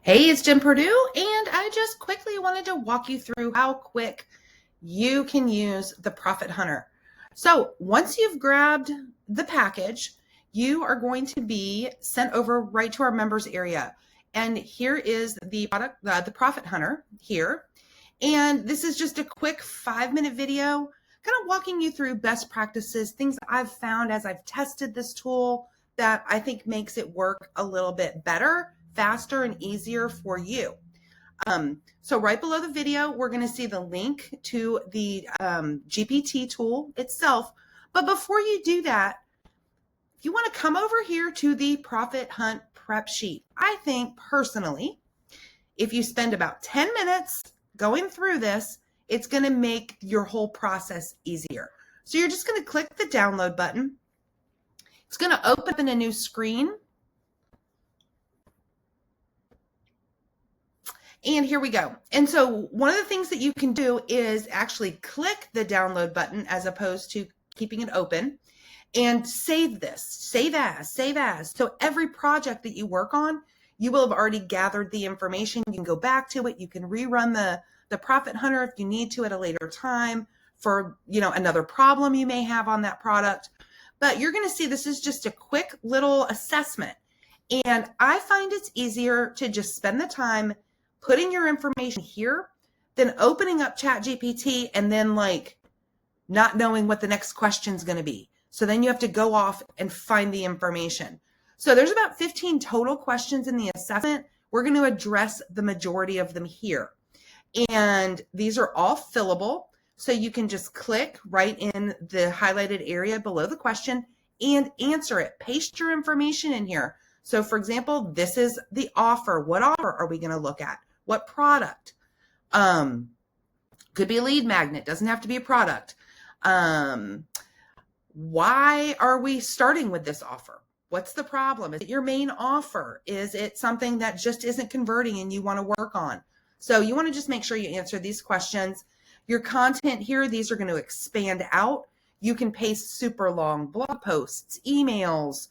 Hey, it's Jen Purdue, and I just quickly wanted to walk you through how quick you can use the Profit Hunter. So once you've grabbed the package, you are going to be sent over right to our members area. And here is the product, the Profit Hunter here. And this is just a quick 5-minute video, kind of walking you through best practices, things that I've found as I've tested this tool that I think makes it work a little bit better, faster, and easier for you. So right below the video, we're going to see the link to the GPT tool itself. But before you do that, if you want to come over here to the Profit Hunt prep sheet, I think personally, if you spend about 10 minutes going through this, it's going to make your whole process easier. So you're just going to click the download button. It's going to open a new screen. And here we go. And so one of the things that you can do is actually click the download button as opposed to keeping it open and save this, save as. So every project that you work on, you will have already gathered the information. You can go back to it. You can rerun the Profit Hunter if you need to at a later time for, another problem you may have on that product. But you're going to see this is just a quick little assessment. And I find it's easier to just spend the time putting your information here than opening up ChatGPT and then not knowing what the next question is going to be. So then you have to go off and find the information. So there's about 15 total questions in the assessment. We're going to address the majority of them here. And these are all fillable. So you can just click right in the highlighted area below the question and answer it. Paste your information in here. So for example, this is the offer. What offer are we going to look at? What product? Could be a lead magnet. Doesn't have to be a product. Why are we starting with this offer? What's the problem? Is it your main offer? Is it something that just isn't converting and you want to work on? So you want to just make sure you answer these questions. Your content here, these are going to expand out. You can paste super long blog posts, emails,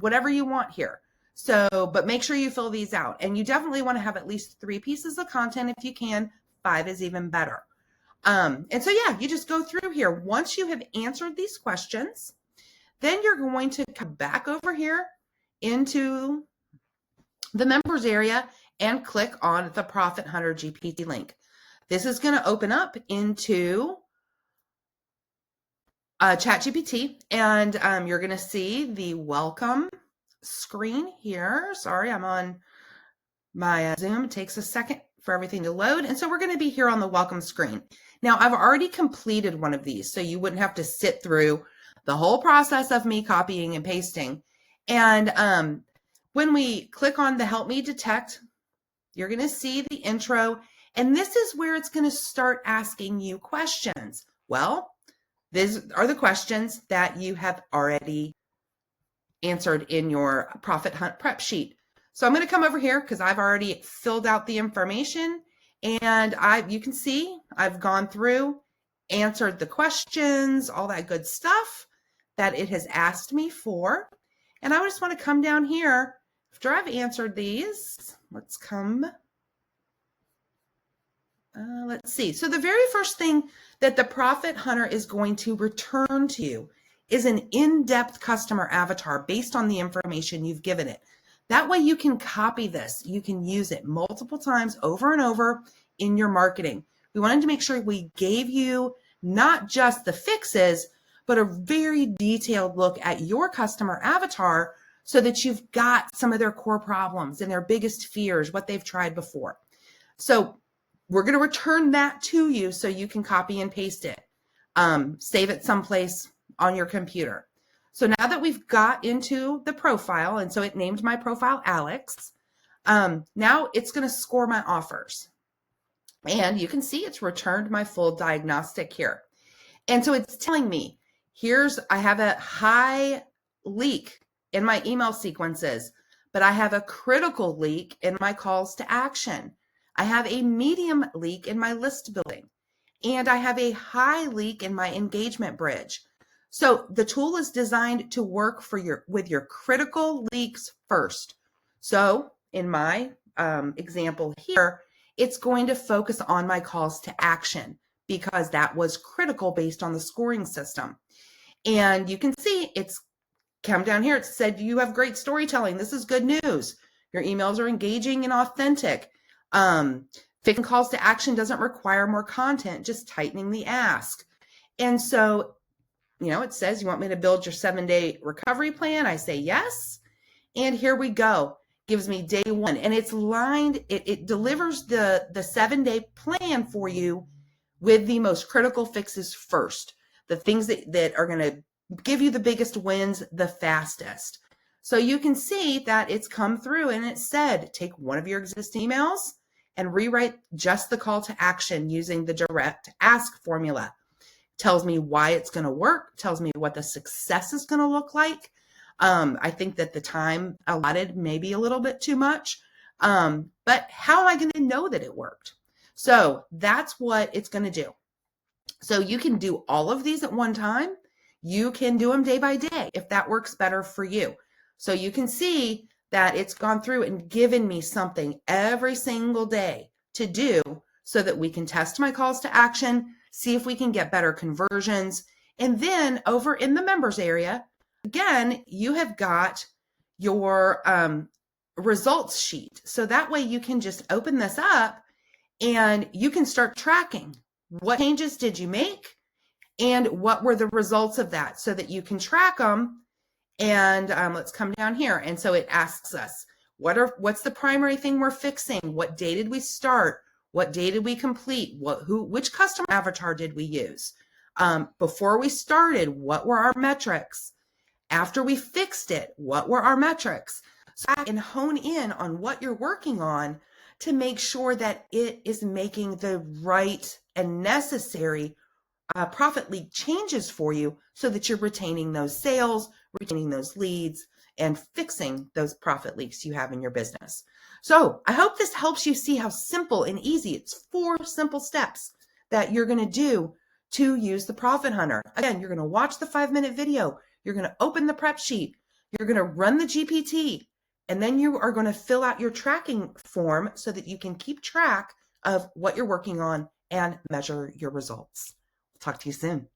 whatever you want here. So, but make sure you fill these out. And you definitely want to have at least 3 pieces of content if you can. 5 is even better. And so, yeah, you just go through here. Once you have answered these questions, then you're going to come back over here into the members area and click on the Profit Hunter GPT link. This is going to open up into ChatGPT, and you're going to see the welcome screen here. Sorry, I'm on my Zoom. It takes a second for everything to load. And so we're going to be here on the welcome screen. Now, I've already completed one of these, so you wouldn't have to sit through the whole process of me copying and pasting. And when we click on the Help Me Detect, you're going to see the intro. And this is where it's going to start asking you questions. Well, these are the questions that you have already answered in your Profit Hunt prep sheet. So I'm going to come over here because I've already filled out the information, and you can see I've gone through, answered the questions, all that good stuff that it has asked me for. And I just want to come down here after I've answered these. Let's come. Let's see. So the very first thing that the Profit Hunter is going to return to you is an in-depth customer avatar based on the information you've given it. That way you can copy this. You can use it multiple times over and over in your marketing. We wanted to make sure we gave you not just the fixes, but a very detailed look at your customer avatar so that you've got some of their core problems and their biggest fears, what they've tried before. So we're going to return that to you so you can copy and paste it. Save it someplace on your computer. So now that we've got into the profile, and so it named my profile Alex, now it's going to score my offers. And you can see it's returned my full diagnostic here. And so it's telling me, I have a high leak in my email sequences, but I have a critical leak in my calls to action. I have a medium leak in my list building, and I have a high leak in my engagement bridge. So the tool is designed to work with your critical leaks first. So in my example here, it's going to focus on my calls to action because that was critical based on the scoring system. And you can see it's come down here. It said, you have great storytelling. This is good news. Your emails are engaging and authentic. Fixing calls to action doesn't require more content, just tightening the ask. And so, it says, you want me to build your 7-day recovery plan? I say yes. And here we go. Gives me day 1. And it's lined, it delivers the 7-day plan for you with the most critical fixes first. The things that are going to give you the biggest wins the fastest. So you can see that it's come through and it said, take one of your existing emails and rewrite just the call to action using the direct ask formula. Tells me why it's going to work, tells me what the success is going to look like. I think that the time allotted may be a little bit too much, but how am I going to know that it worked? So that's what it's going to do. So you can do all of these at one time. You can do them day by day if that works better for you. So you can see that it's gone through and given me something every single day to do so that we can test my calls to action, see if we can get better conversions. And then over in the members area, again, you have got your results sheet. So that way you can just open this up and you can start tracking. What changes did you make? And what were the results of that so that you can track them? And let's come down here. And so it asks us, what's the primary thing we're fixing? What day did we start? What day did we complete? Which customer avatar did we use? Before we started, what were our metrics? After we fixed it, what were our metrics? So I can hone in on what you're working on to make sure that it is making the right and necessary profit leak changes for you so that you're retaining those sales, retaining those leads, and fixing those profit leaks you have in your business. So I hope this helps you see how simple and easy. It's 4 simple steps that you're going to do to use the Profit Hunter. Again, you're going to watch the 5-minute video. You're going to open the prep sheet. You're going to run the GPT. And then you are going to fill out your tracking form so that you can keep track of what you're working on and measure your results. Talk to you soon.